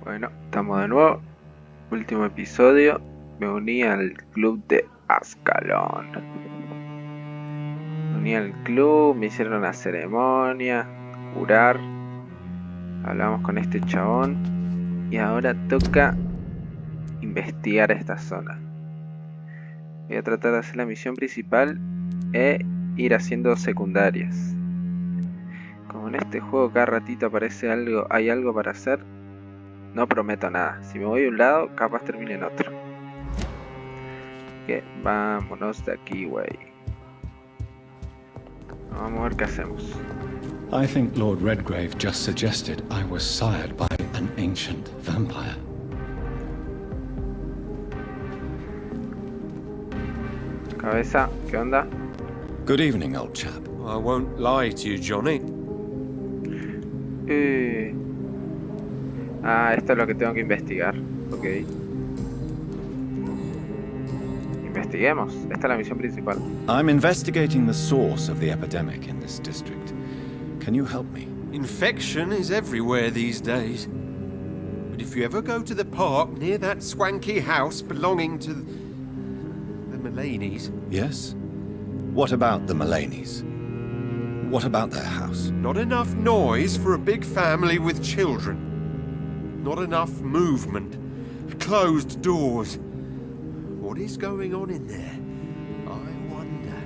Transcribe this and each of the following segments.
Bueno, estamos de nuevo. Último episodio. Me uní al club de Ascalon. Me uní al club, me hicieron una ceremonia, jurar. Hablamos con este chabón. Y ahora toca investigar esta zona. Voy a tratar de hacer la misión principal e ir haciendo secundarias. Como en este juego cada ratito aparece algo, hay algo para hacer, no prometo nada. Si me voy a un lado, capaz termine en otro. Que vámonos de aquí, güey. Vamos a ver qué hacemos. I think Lord Redgrave just suggested I was sired by an ancient vampire. Cabeza, ¿qué onda? Good evening, old chap. I won't lie to you, Johnny. Esto es lo que tengo que investigar. Ok. Investiguemos. Esta es la misión principal. I'm investigating the source of the epidemic in this district. Can you help me? Infection is everywhere these days. But if you ever go to the park near that swanky house belonging to the Mullaneys... Yes? What about the Mullaneys? What about their house? Not enough noise for a big family with children. Not enough movement. Closed doors. What is going on in there? I wonder.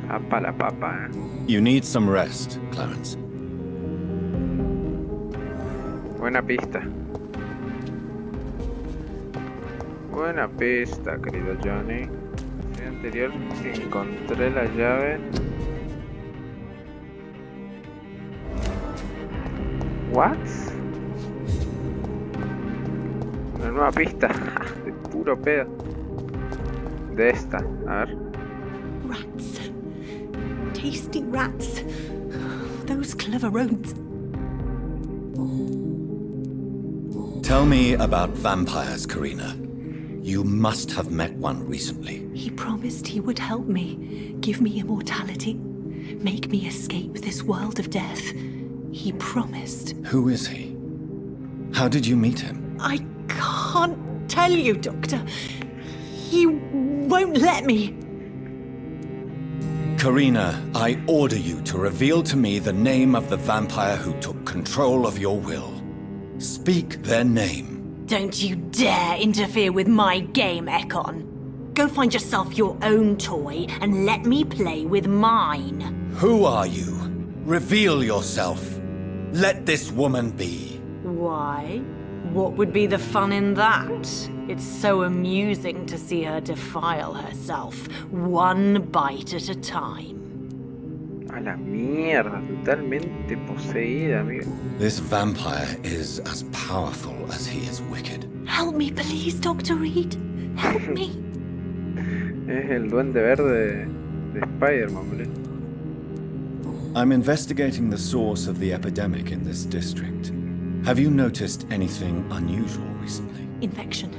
Papa la papa, You need some rest, Clarence. Buena pista. Buena pista, querido Johnny. En el anterior encontré la llave. What? Una nueva pista. De puro pedo. De esta, a ver. Rats. Tasty rats. Those clever rodents. Tell me about vampires, Karina. You must have met one recently. He promised he would help me, give me immortality, make me escape this world of death. He promised. Who is he? How did you meet him? I can't tell you, Doctor. He won't let me. Karina, I order you to reveal to me the name of the vampire who took control of your will. Speak their name. Don't you dare interfere with my game, Ekon. Go find yourself your own toy and let me play with mine. Who are you? Reveal yourself. Let this woman be. Why? What would be the fun in that? It's so amusing to see her defile herself, one bite at a time. A la mierda, totalmente poseída, amigo. This vampire is as powerful as he is wicked. Help me, please, Dr. Reed. Help me. Es el duende verde de Spider-Man, boludo. I'm investigating the source of the epidemic in this district. Have you noticed anything unusual recently? Infection.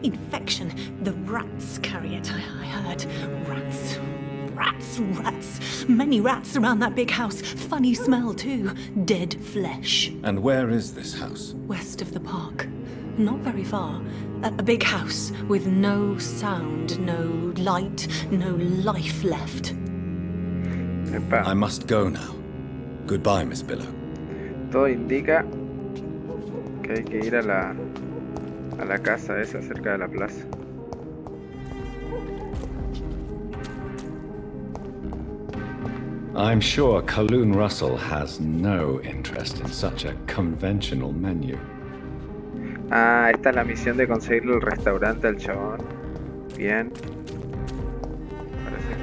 Infection. The rats carry it, I heard. Rats. Rats, rats. Many rats around that big house. Funny smell, too. Dead flesh. And where is this house? West of the park. Not very far. A big house with no sound, no light, no life left. Epa. I must go now. Goodbye, Miss Billow. Todo indica que hay que ir a la casa esa cerca de la plaza. I'm sure Kaloon Russell has no interest in such a conventional menu. Esta es la misión de conseguirle el restaurante al chabón. Bien. Parece.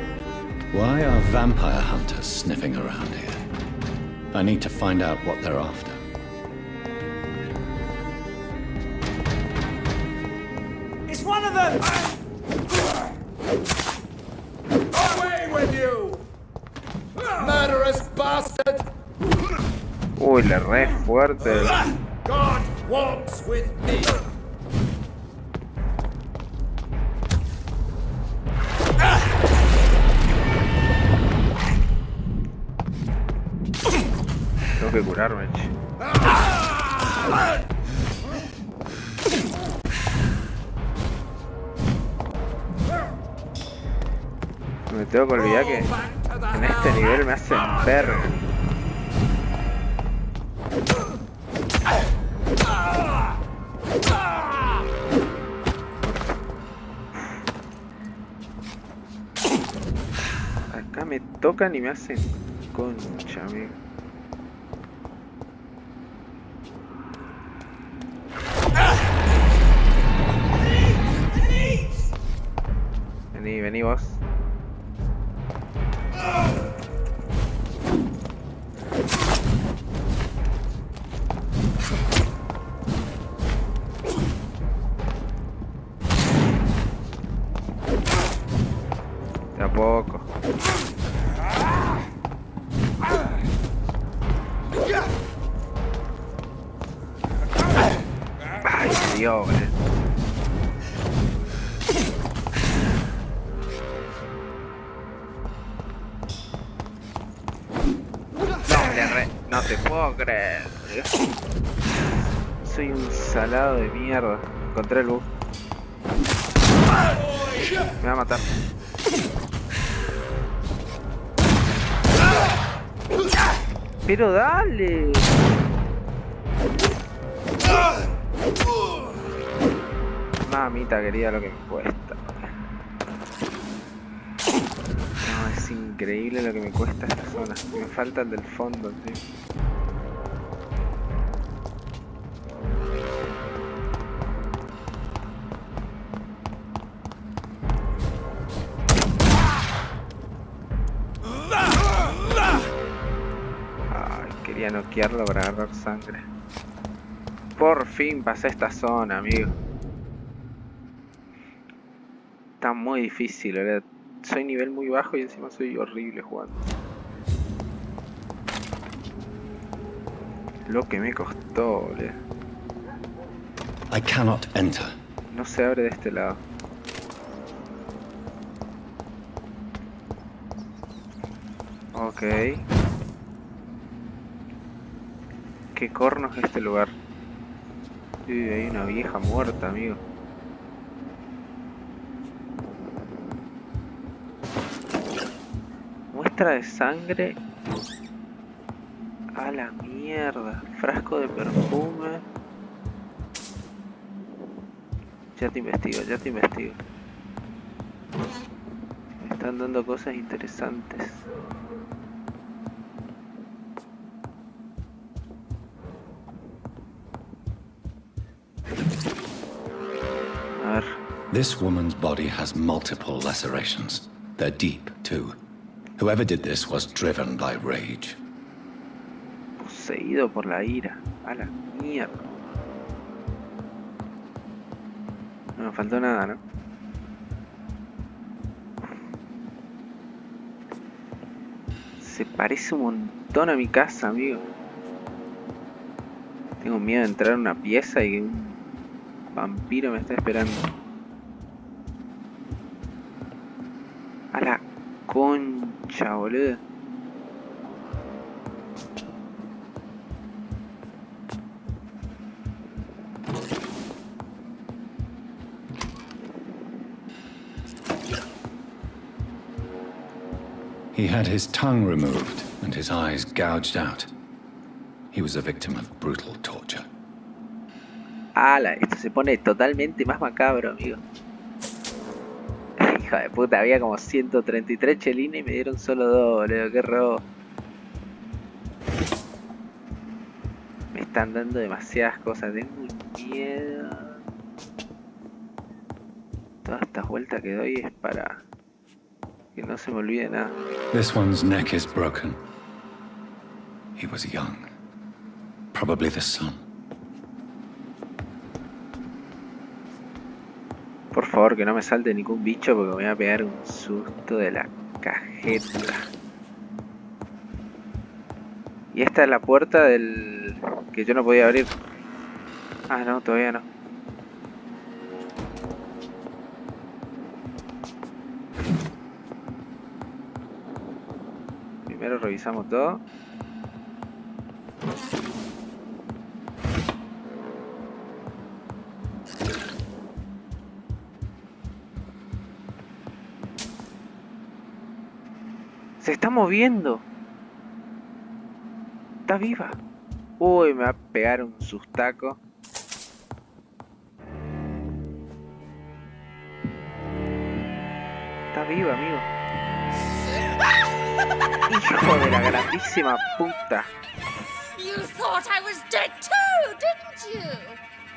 Why are vampire hunters sniffing around here? I need to find out what they're after. It's one of them! Away with you! Murderous bastard! Uy, le re fuerte. God walks with me! Tengo que curarme, che. Me tengo que olvidar que en este nivel me hacen verga. Acá me tocan y me hacen concha, amigo. Vení, vení vos. De a poco. Ay, Dios, no te puedo creer. Soy un salado de mierda. Encontré el bug. Me va a matar. Pero dale. Mamita querida, lo que me cuesta. No, es increíble lo que me cuesta esta zona. Me falta el del fondo, tío. Ay, quería noquearlo para agarrar sangre. Por fin pasé esta zona, amigo. Está muy difícil, ¿verdad? Soy nivel muy bajo y encima soy horrible jugando. Lo que me costó, boludo. I cannot enter. No se abre de este lado. Ok. ¿Qué cornos es este lugar? Uy, hay una vieja muerta, amigo. Muestra de sangre. A la mierda. Frasco de perfume. Ya te investigo, ya te investigo. Me están dando cosas interesantes. A ver. This woman's body has multiple lacerations. They're deep, too. Whoever did this was driven by rage. Poseído por la ira. A la mierda. No me faltó nada, ¿no? Se parece un montón a mi casa, amigo. Tengo miedo de entrar a una pieza y que un vampiro me está esperando. A la concha, boludo. He had his tongue removed and his eyes gouged out. He was a victim of brutal torture. Ala, esto se pone totalmente más macabro, amigo. Hijo de puta, había como 133 chelines y me dieron solo 2, boludo, qué robo. Me están dando demasiadas cosas, tengo miedo. Todas estas vueltas que doy es para que no se me olvide nada. This one's neck is broken. He was young. Probably the son. Por favor, que no me salte ningún bicho porque me voy a pegar un susto de la cajeta. Y esta es la puerta del que yo no podía abrir. Ah, no, todavía no. Primero revisamos todo. Se está moviendo. Está viva. Uy, me va a pegar un sustaco. Está viva, amigo. Hijo de la grandísima puta. You thought I was dead too, didn't you?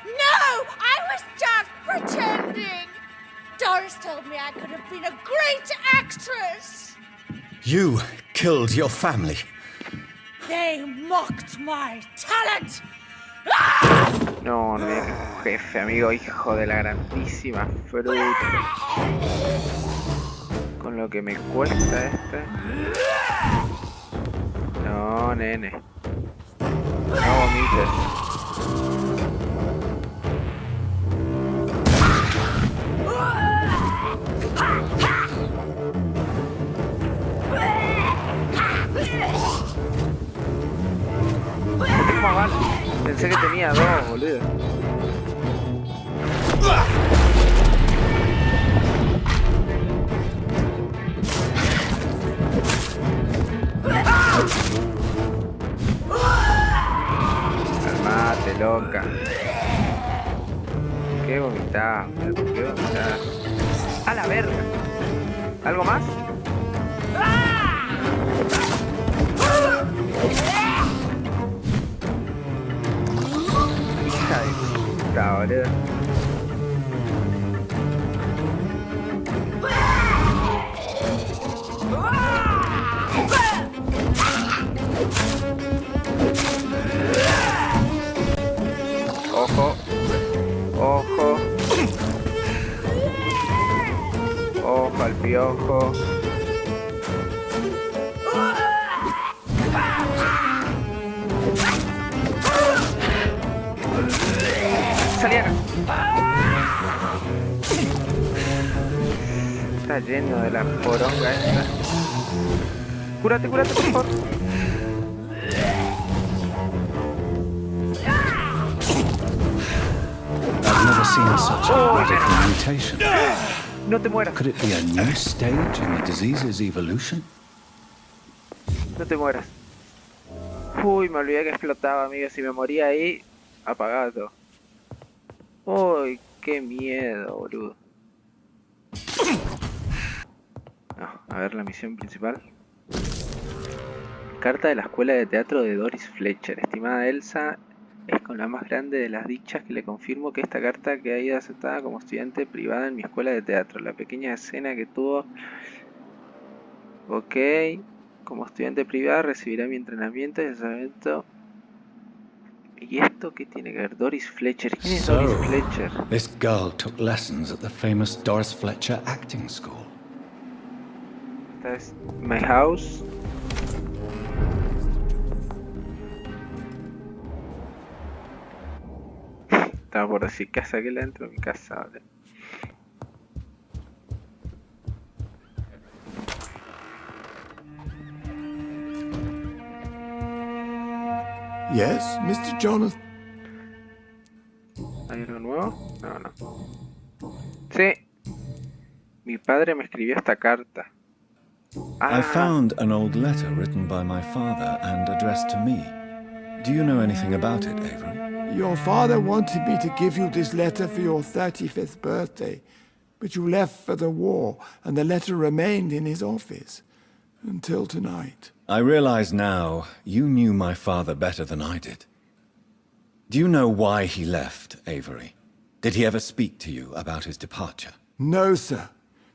No, I was just pretending. Doris told me I could have been a great actress. You killed your family. They mocked my talent. No, no es un jefe, amigo, hijo de la grandísima fruta. Con lo que me cuesta este. No, nene. No vomites. No tengo más balas. Pensé que tenía dos, boludo. Calmate, loca. ¿Qué vomitás, boludo? ¿Qué vomitás? ¡A la verga! ¿Algo más? Hija de puta, boludo. Ojo. Ojo. Ojo al piojo. Salí acá. Está lleno de la poronga esta. Cúrate, cúrate, por favor. I've never seen such a radical mutation. No te mueras. Could it be a new stage in the disease's evolution? No te mueras. Uy, me olvidé que explotaba, amigo. Si me moría ahí, apagaba todo. Uy, qué miedo, boludo. No, a ver la misión principal. Carta de la escuela de teatro de Doris Fletcher. Estimada Elsa, es con la más grande de las dichas que le confirmo que esta carta queda ido aceptada como estudiante privada en mi escuela de teatro. La pequeña escena que tuvo... Ok. Como estudiante privada recibirá mi entrenamiento y asesoramiento. ¿Y esto qué tiene que ver? Doris Fletcher. ¿Quién es Doris Fletcher? This girl took lessons at the famous Doris Fletcher acting school. Esta es My House. Estaba por decir casa que la entro en mi casa, ¿vale? Yes, Mr. Jonathan. ¿Hay algo nuevo? No, no. Sí. Mi padre me escribió esta carta. I found an old letter written by my father and addressed to me. Do you know anything about it, Avery? Your father wanted me to give you this letter for your 35th birthday, but you left for the war, and the letter remained in his office until tonight. I realize now you knew my father better than I did. Do you know why he left, Avery? Did he ever speak to you about his departure? No, sir.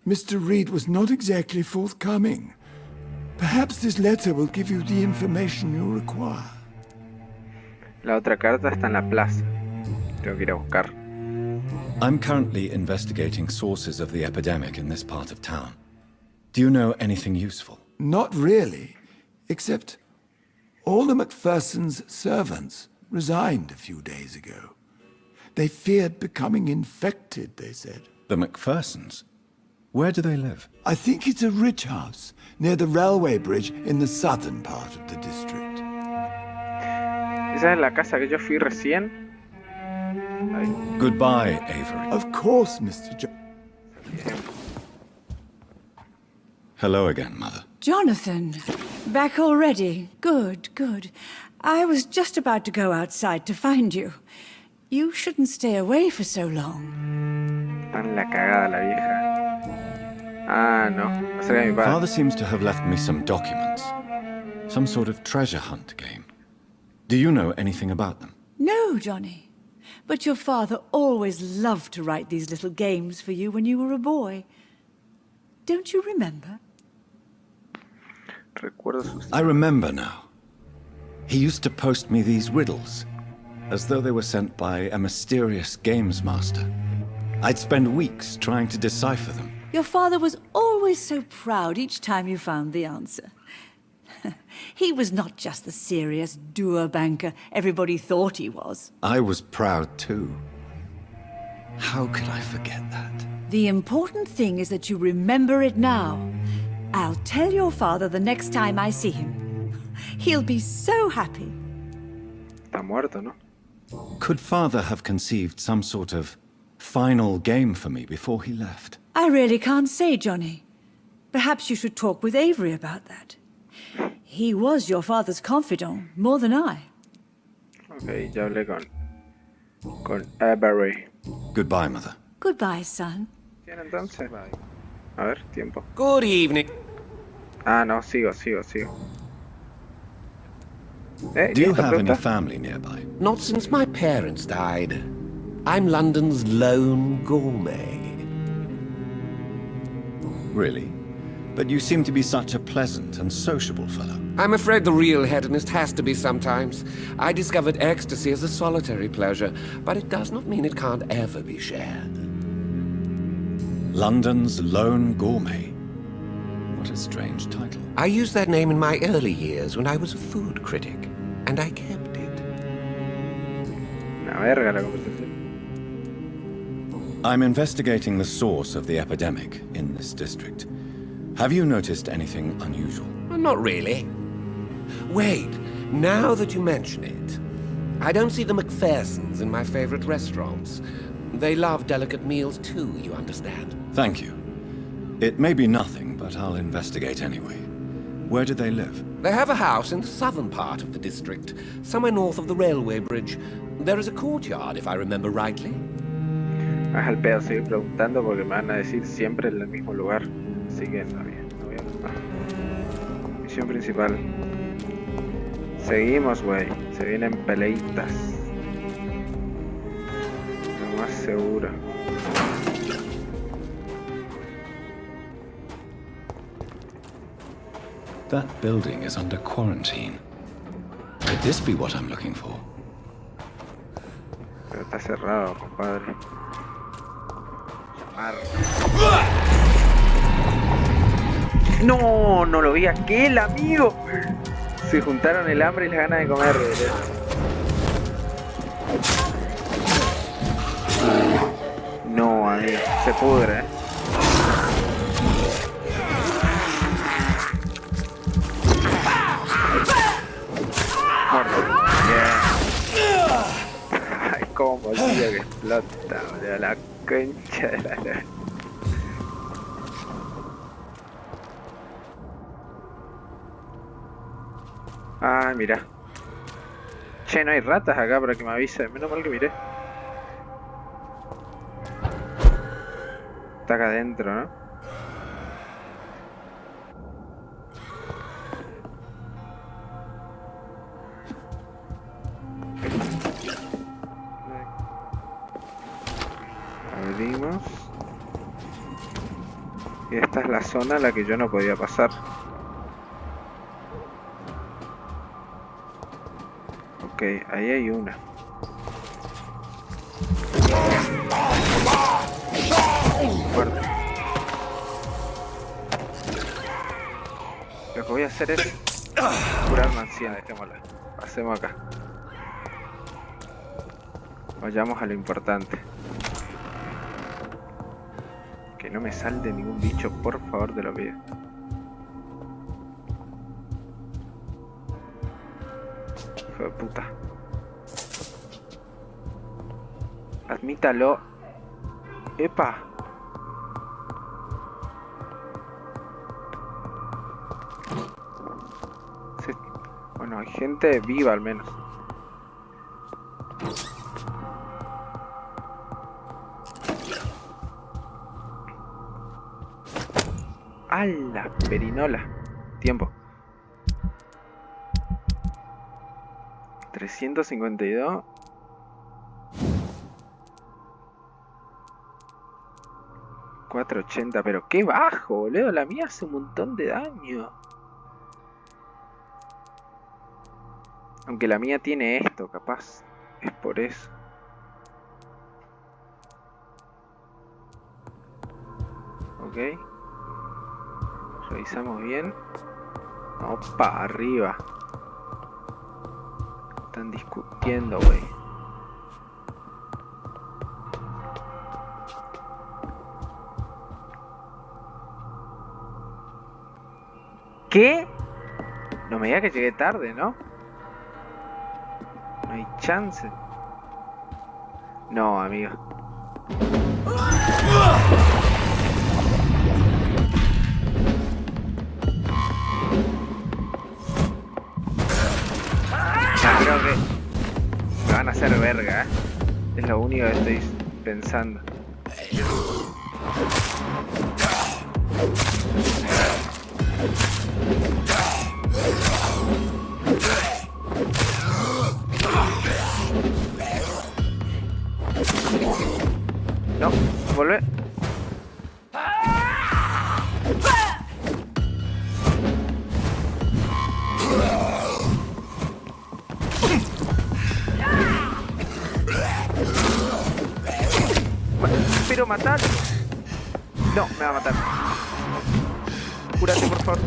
Mr. Reed was not exactly forthcoming. Perhaps this letter will give you the information you require. La otra carta está en la plaza. Tengo que ir a buscar. I'm currently investigating sources of the epidemic in this part of town. Do you know anything useful? Not really, except all the Macpherson's servants resigned a few days ago. They feared becoming infected, they said. The Macphersons? Where do they live? I think it's a rich house near the railway bridge in the southern part of the district. ¿Esa es la casa que yo fui recién? Ahí. Goodbye, Avery. Of course, Mr. Hello again, Mother. Jonathan, back already. Good, good. I was just about to go outside to find you. You shouldn't stay away for so long. Está en la cagada la vieja. Ah, no. Acerca de mi padre. Father seems to have left me some documents. Some sort of treasure hunt game. Do you know anything about them? No, Johnny. But your father always loved to write these little games for you when you were a boy. Don't you remember? Recuerdo sus... I remember now. He used to post me these riddles, as though they were sent by a mysterious games master. I'd spend weeks trying to decipher them. Your father was always so proud each time you found the answer. He was not just the serious doer banker everybody thought he was. I was proud too. How could I forget that? The important thing is that you remember it now. I'll tell your father the next time I see him. He'll be so happy. Está muerto, ¿no? Could Father have conceived some sort of final game for me before he left? I really can't say, Johnny. Perhaps you should talk with Avery about that. He was your father's confidant, more than I. Ok, ya hablé con Avery. Goodbye, Mother. Goodbye, son. Bien, entonces. A ver, tiempo. Good evening. Ah, no, sigo. Do you esta have any pregunta? family nearby? Not since my parents died. I'm London's lone gourmet. Really? But you seem to be such a pleasant and sociable fellow. I'm afraid the real hedonist has to be sometimes. I discovered ecstasy as a solitary pleasure, but it does not mean it can't ever be shared. London's lone gourmet. What a strange title. I used that name in my early years when I was a food critic, and I kept it. Una verga la conversación. I'm investigating the source of the epidemic in this district. Have you noticed anything unusual? Well, not really. Wait, now that you mention it, I don't see the McPhersons in my favorite restaurants. They love delicate meals too, you understand. Thank you. It may be nothing, but I'll investigate anyway. Where do they live? They have a house in the southern part of the district, somewhere north of the railway bridge. There is a courtyard, if I remember rightly. Haz el pedo seguir preguntando porque me van a decir siempre en el mismo lugar. Así que no voy a... Misión principal. Seguimos, güey. Se vienen peleitas. Lo más seguro. That building is under quarantine. Could this be what I'm looking for? Pero está cerrado, compadre. Llamar. No, no lo vi aquel, amigo. Se juntaron el hambre y las ganas de comer. No, amigo, se pudre. Muerto. Bien. Ay, cómo el tío que explota, boludo, la concha de la lora. Ah, mira. Che, no hay ratas acá para que me avise. Menos mal que miré. Está acá adentro, ¿no? Abrimos. Y esta es la zona a la que yo no podía pasar. Ok, ahí hay una. Fuerte. Lo que voy a hacer es curar una anciana, dejémosla. Pasemos acá. Vayamos a lo importante. Que no me salte ningún bicho, por favor, te lo pido. Hijo de puta. Admítalo. ¡Epa! Gente viva al menos. ¡A la perinola! Tiempo. 352. 480, pero qué bajo, boludo. La mía hace un montón de daño. Aunque la mía tiene esto, capaz. Es por eso. Ok. Revisamos bien. Opa, arriba. Están discutiendo, güey. ¿Qué? No me digas que llegué tarde, ¿no? No hay chance. No, amigo. Ya creo que me van a hacer verga, ¿eh? Es lo único que estoy pensando. No, volvé. Pero matar. No, me va a matar. Cúrate, por favor.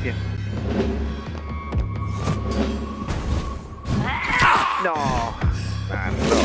Bien. No. Mando.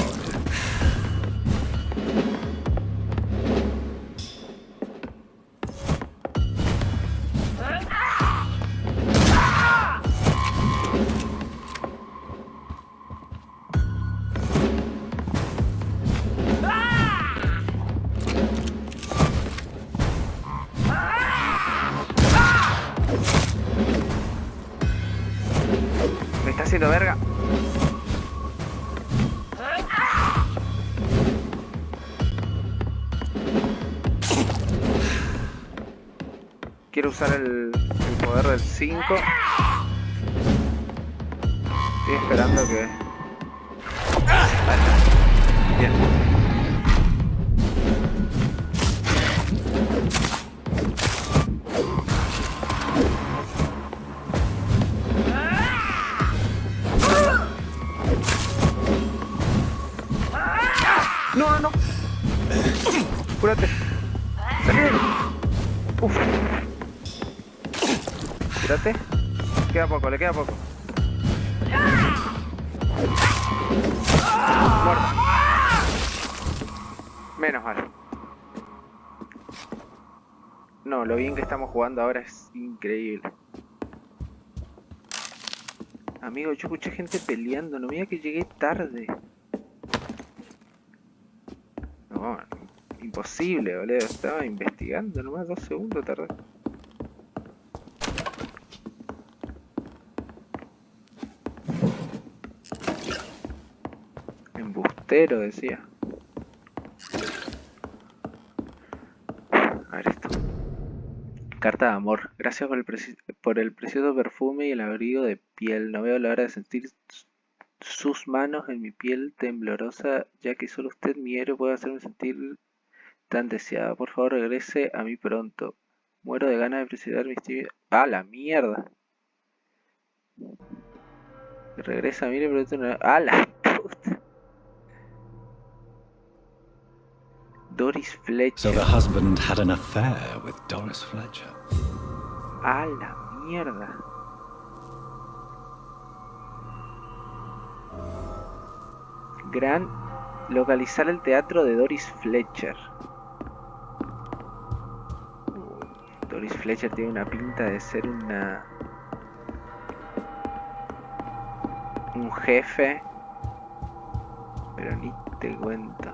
Me está haciendo verga. Quiero usar el poder del 5. Estoy esperando que... Bien. No, no, no. Cúrate. Uf. Cúrate. Queda poco, le queda poco. Muerto. Menos mal. No, lo bien que estamos jugando ahora es increíble. Amigo, yo escuché gente peleando. No mira que llegué tarde. No, imposible, boludo. Estaba investigando nomás 2 segundos tardé. Embustero, decía. A ver esto. Carta de amor. Gracias por el precioso perfume y el abrigo de piel. No veo la hora de sentir sus manos en mi piel temblorosa, ya que solo usted, mi héroe, puede hacerme sentir tan deseada. Por favor, regrese a mí pronto. Muero de ganas de precisar mis tibias. ¡Ah, la mierda! Regresa a mí, le pregunto una... ¡Ah, la puta! Doris So Fletcher. the husband had an affair with Doris Fletcher. ¡Ah, la mierda! Gran... Localizar el teatro de Doris Fletcher. Doris Fletcher tiene una pinta de ser un jefe, pero ni te cuento.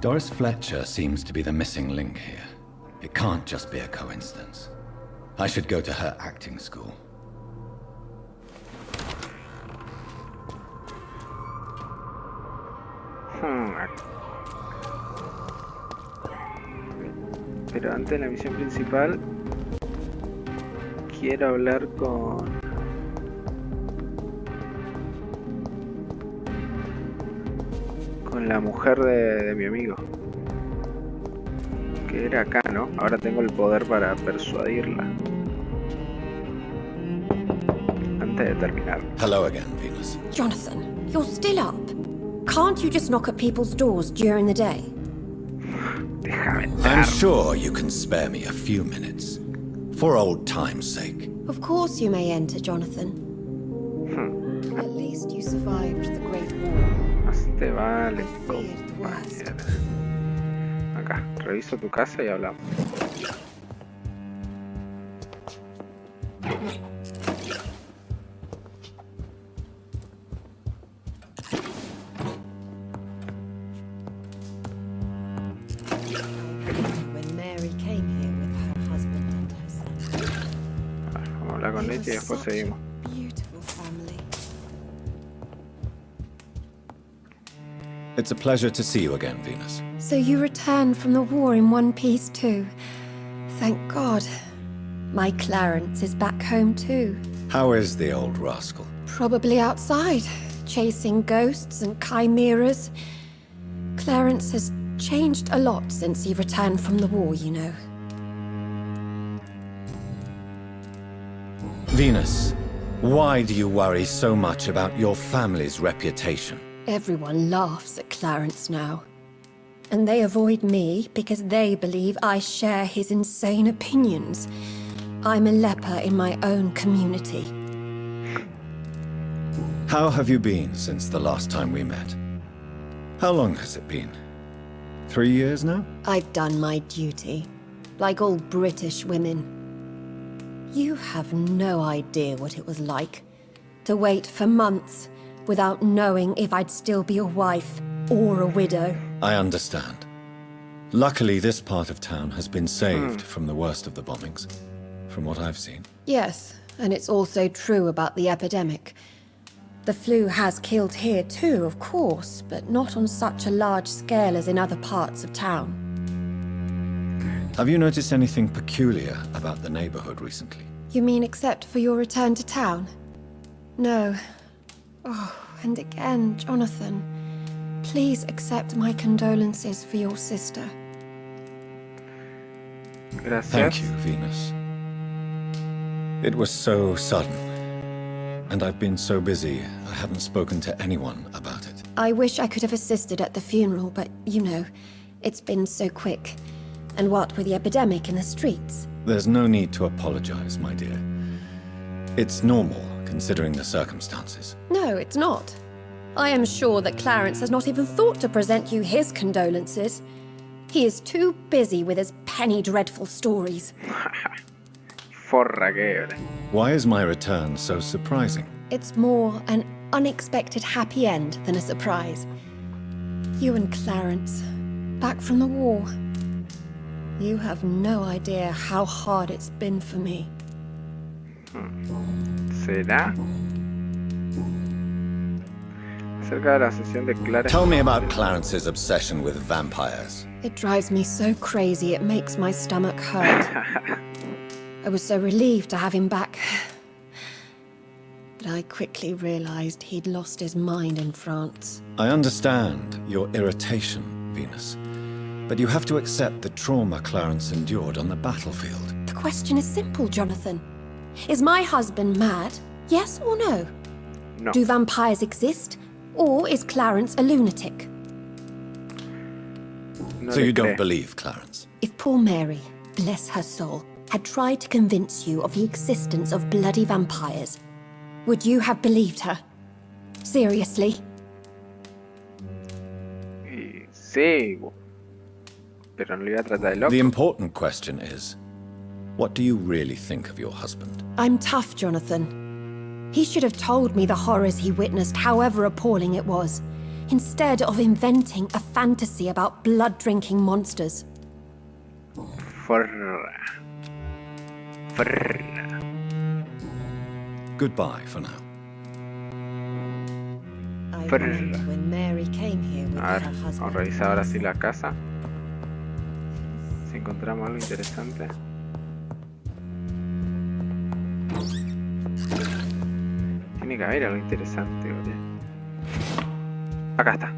Doris Fletcher seems to be the missing link here. It can't just be a coincidence. I should go to her acting school. Pero antes de la misión principal quiero hablar con la mujer de mi amigo, que era acá, ¿no? Ahora tengo el poder para persuadirla antes de terminar. Hello again, Venus. Jonathan, you're still up. Can't you just knock at people's doors during the day? Déjame entrar. I'm sure you can spare me a few minutes. For old time's sake. Of course you may enter, Jonathan. At least you survived the Great War. Más te vale, I feared the worst. compañera. Acá, reviso tu casa y hablamos. When Mary came here with her husband and her son. Vamos a hablar con They ella y were después such a seguimos. beautiful family. It's a pleasure to see you again, Venus. So you returned from the war in one piece too. Thank God. My Clarence is back home too. How is the old rascal? Probably outside, chasing ghosts and chimeras. Clarence has changed a lot since he returned from the war, you know. Venus, why do you worry so much about your family's reputation? Everyone laughs at Clarence now. And they avoid me because they believe I share his insane opinions. I'm a leper in my own community. How have you been since the last time we met? How long has it been? 3 years now? I've done my duty, like all British women. You have no idea what it was like to wait for months without knowing if I'd still be a wife or a widow. I understand. Luckily, this part of town has been saved from the worst of the bombings, from what I've seen. Yes, and it's also true about the epidemic. The flu has killed here too, of course, but not on such a large scale as in other parts of town. Have you noticed anything peculiar about the neighborhood recently? You mean except for your return to town? No. Oh, and again, Jonathan, please accept my condolences for your sister. Gracias. Thank you, Venus. It was so sudden, and I've been so busy, I haven't spoken to anyone about it. I wish I could have assisted at the funeral, but you know, it's been so quick. And what with the epidemic in the streets? There's no need to apologize, my dear. It's normal, considering the circumstances. No, it's not. I am sure that Clarence has not even thought to present you his condolences. He is too busy with his penny dreadful stories. Forra que eres. Why is my return so surprising? It's more an unexpected happy end than a surprise. You and Clarence, back from the war. You have no idea how hard it's been for me. ¿Será? Acerca de la sesión de Clara. Tell me about Clarence's obsession with vampires. It drives me so crazy it makes my stomach hurt. I was so relieved to have him back. But I quickly realized he'd lost his mind in France. I understand your irritation, Venus. But you have to accept the trauma Clarence endured on the battlefield. The question is simple, Jonathan. Is my husband mad? Yes or no? No. Do vampires exist? Or is Clarence a lunatic? No So le you don't cree. believe Clarence? If poor Mary, bless her soul, had tried to convince you of the existence of bloody vampires, would you have believed her? Seriously? Y sí, pero no le iba a tratar de loco. The important question is, what do you really think of your husband? I'm tough, Jonathan. He should have told me the horrors he witnessed, however appalling it was, instead of inventing a fantasy about blood-drinking monsters. Forra. Goodbye for now. I remember when Mary came here with A her ver, vamos a husband. revisar ahora sí la casa. Si encontramos algo interesante. Tiene que haber algo interesante, boludo. Acá está.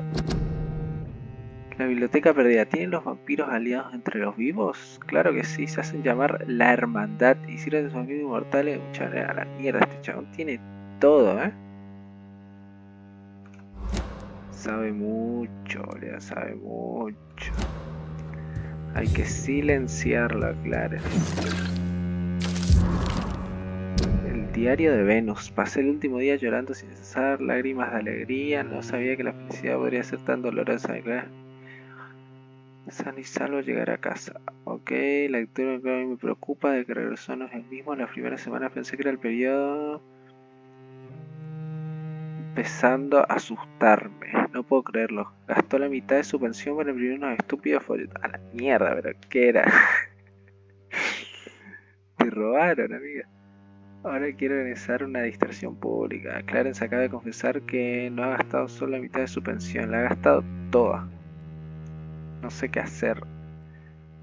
La biblioteca perdida. ¿Tienen los vampiros aliados entre los vivos? Claro que sí, se hacen llamar la hermandad. Hicieron de sus amigos inmortales. A la mierda, este chabón tiene todo, Sabe mucho, boludo, sabe mucho. Hay que silenciarlo, claro. El diario de Venus. Pasé el último día llorando sin cesar, lágrimas de alegría. No sabía que la felicidad podría ser tan dolorosa, claro. San y salvo llegar a casa. Ok, la lectura que a mí me preocupa de que regresó no es el mismo. Las primeras semanas pensé que era el periodo empezando a asustarme. No puedo creerlo. Gastó la mitad de su pensión para imprimir unos estúpidos folletos. A la mierda, pero ¿qué era? Te robaron, amiga. Ahora quiero organizar una distracción pública. Clarence acaba de confesar que no ha gastado solo la mitad de su pensión. La ha gastado toda. No sé qué hacer.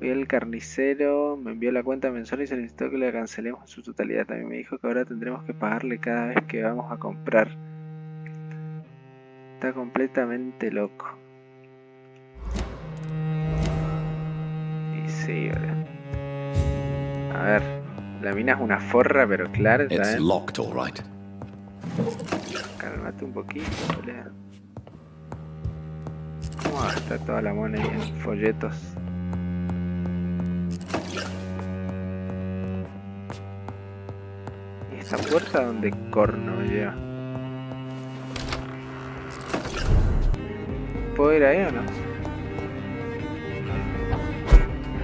Hoy el carnicero me envió la cuenta mensual y solicitó que la cancelemos en su totalidad. También me dijo que ahora tendremos que pagarle cada vez que vamos a comprar. Está completamente loco. Y sí, ahora. A ver, la mina es una forra, pero claro, It's también. locked, all right. Cálmate un poquito, boludo. ¿Cómo gasta toda la mona ahí en folletos? ¿Y esta puerta dónde corno me lleva? ¿Puedo ir ahí o no?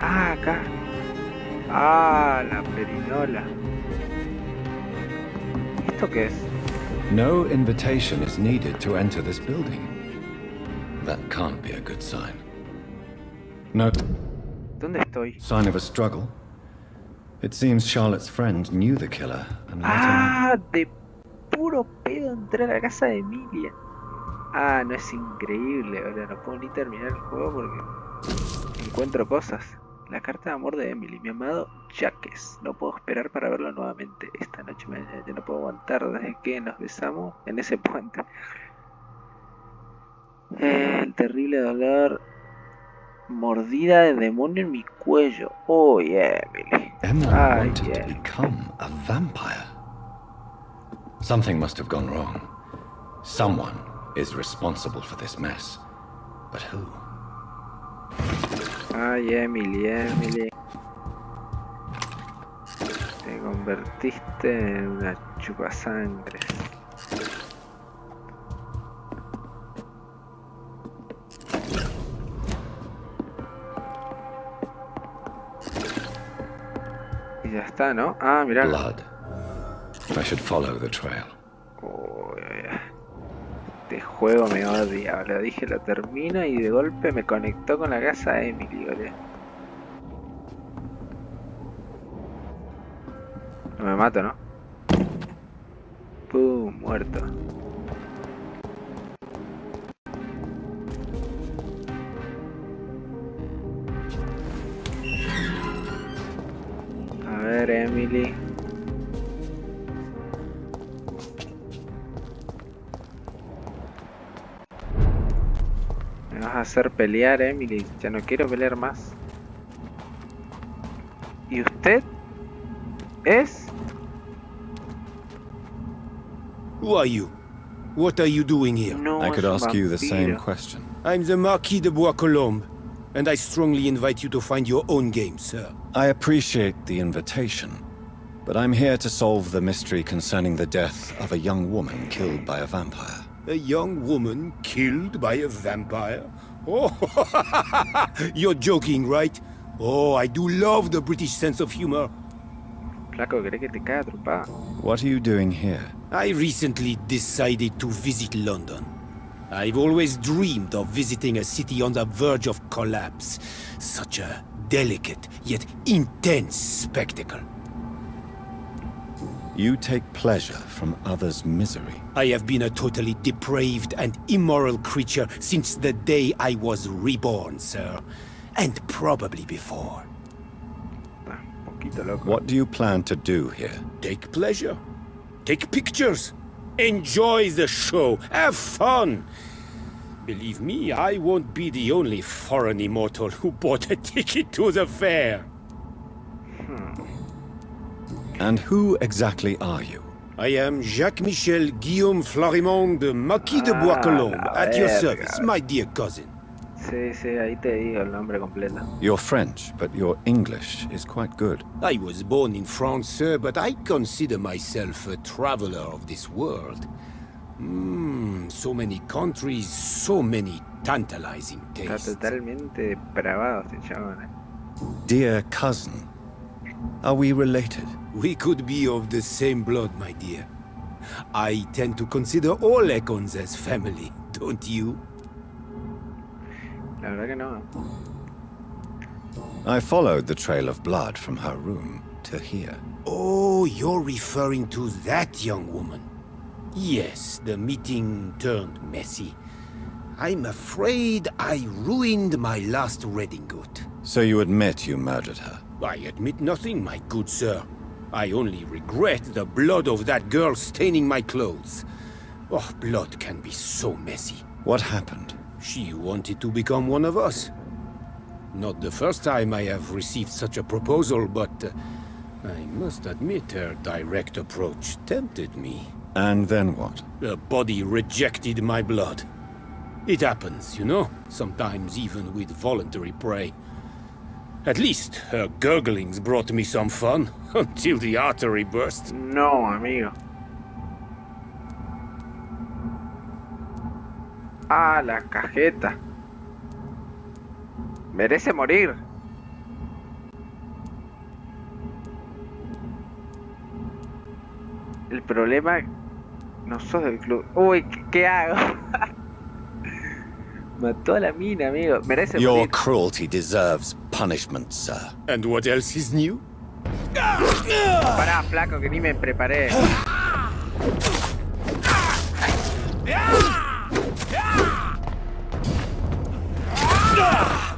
Ah, acá. Ah, la perinola. ¿Esto qué es? No invitation is needed to enter this building. That can't be a good sign. No ¿Dónde estoy? sign of a struggle. It seems Charlotte's friend knew the killer and let him Ah, de puro pedo entrar a la casa de Emilia. Ah, no, es increíble, ahora no puedo ni terminar el juego porque encuentro cosas. La carta de amor de Emily, mi amado Jefes. No puedo esperar para verlo nuevamente. Esta noche ya no puedo aguantar desde que nos besamos en ese puente. El terrible dolor. Mordida de demonio en mi cuello. Oh, Emily. Emily Ay, wanted to become a vampire. Something must have gone wrong. Someone is responsible for this mess. But who? Ay, Emily, Emily. Te convertiste en una chupasangres. Y ya está, ¿no? Ah, mirá. Blood. I should follow the trail. Uy, este juego me odia, lo dije, lo termino y de golpe me conectó con la casa de Emily, boludo. No me mato, ¿no? Pum, muerto. A ver, Emily. Me vas a hacer pelear, Emily. Ya no quiero pelear más. ¿Y usted? ¿Es? Who are you? What are you doing here? No, I could es un ask you the same vampiro. question. I'm the Marquis de Bois-Colombes, and I strongly invite you to find your own game, sir. I appreciate the invitation, but I'm here to solve the mystery concerning the death of a young woman killed by a vampire. A young woman killed by a vampire? Oh, you're joking, right? Oh, I do love the British sense of humor. Flaco, ¿querés que te caiga trompada? What are you doing here? I recently decided to visit London. I've always dreamed of visiting a city on the verge of collapse. Such a delicate yet intense spectacle. You take pleasure from others' misery. I have been a totally depraved and immoral creature since the day I was reborn, sir. And probably before. Poquito loco. What do you plan to do here? Take pleasure. Take pictures. Enjoy the show. Have fun. Believe me, I won't be the only foreign immortal who bought a ticket to the fair. And who exactly are you? I am Jacques-Michel Guillaume Florimond de Marquis de Bois-Colombes, at your service, my dear cousin. Sí, sí, ahí te digo el nombre completo. You're French, but your English is quite good. I was born in France, sir, but I consider myself a traveler of this world. So many countries, so many tantalizing Está tastes. totalmente depravado este chabón. Dear cousin, are we related? We could be of the same blood, my dear. I tend to consider all Econs as family, don't you? La verdad que no. I followed the trail of blood from her room to here. Oh, you're referring to that young woman. Yes, the meeting turned messy. I'm afraid I ruined my last redingote. So you admit you murdered her? I admit nothing, my good sir. I only regret the blood of that girl staining my clothes. Oh, blood can be so messy. What happened? She wanted to become one of us. Not the first time I have received such a proposal, but I must admit her direct approach tempted me. And then what? The body rejected my blood. It happens, you know, sometimes even with voluntary prey. At least her gurglings brought me some fun, until the artery burst. No, amigo. Ah, la cajeta. Merece morir. El problema... No sos del club. Uy, ¿qué hago? Mató a la mina, amigo. Merece Your morir. cruelty deserves punishment, sir. And what else is new? Pará, flaco, que ni me preparé.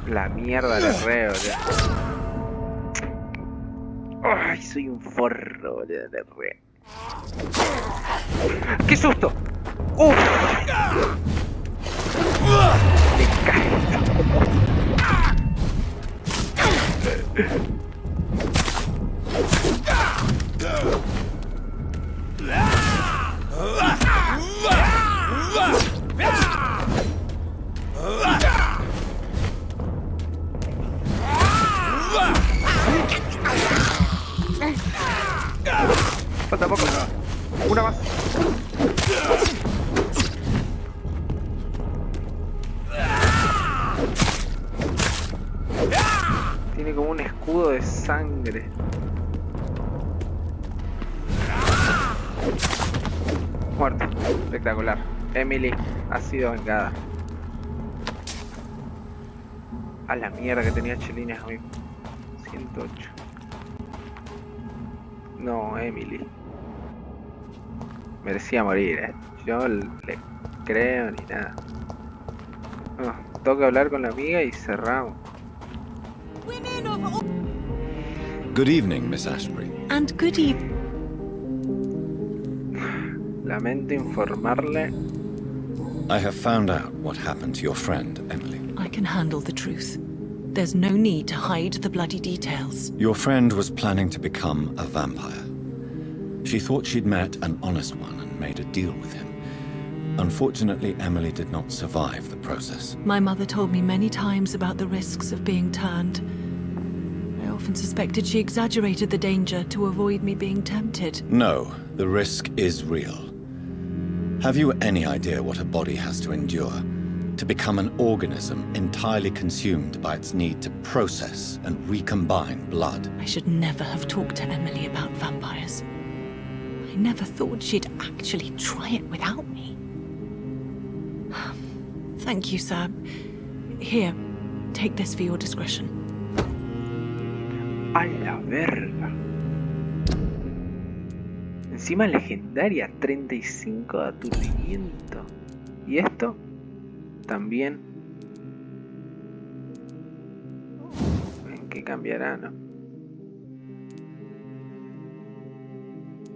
La mierda le reo, boludo. Ay, soy un forro, boludo, le reo. ¡Qué susto! ¡Uf! Me cae. Falta poco. Una más. Tiene como un escudo de sangre. Muerto. Espectacular. Emily ha sido vengada. A la mierda que tenía chelines, amigo. 108. No, Emily. Merecía morir, Yo le creo ni nada. Oh, tengo que hablar con la amiga y cerramos. Good evening, Miss Ashbury. And good evening. Lamento informarle. I have found out what happened to your friend, Emily. I can handle the truth. There's no need to hide the bloody details. Your friend was planning to become a vampire. She thought she'd met an honest one and made a deal with him. Unfortunately, Emily did not survive the process. My mother told me many times about the risks of being turned. I often suspected she exaggerated the danger to avoid me being tempted. No, the risk is real. Have you any idea what a body has to endure to become an organism entirely consumed by its need to process and recombine blood? I should never have talked to Emily about vampires. I never thought she'd actually try it without me. Thank you, sir. Here, take this for your discretion. A la verga. Encima legendaria, 35 de aturdimiento. Y esto también. ¿En qué cambiará, no?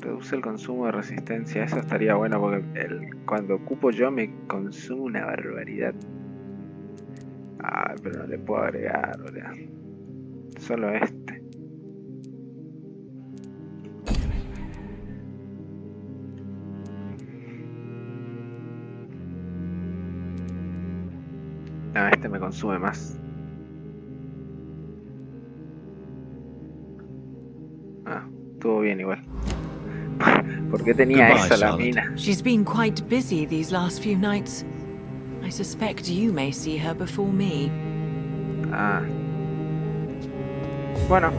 Reduce el consumo de resistencia. Eso estaría bueno porque cuando ocupo yo me consume una barbaridad. Ah, pero no le puedo agregar, ¿verdad? Solo este. No, este me consume más. Ah, estuvo bien igual. ¿Por qué tenía Goodbye, esa la Charlotte. mina? She's been quite busy these last few nights. I suspect you may see her before me. Ah. Bueno.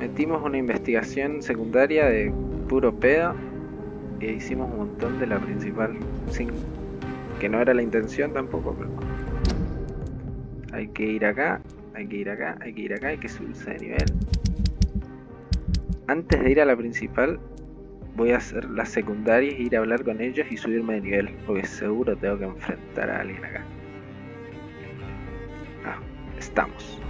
Metimos una investigación secundaria de puro pedo. E hicimos un montón de la principal. Sin que no era la intención tampoco, pero hay que ir acá, hay que ir acá, hay que ir acá, hay que subirse de nivel. Antes de ir a la principal, voy a hacer las secundarias, ir a hablar con ellos y subirme de nivel, porque seguro tengo que enfrentar a alguien acá. Ah, estamos.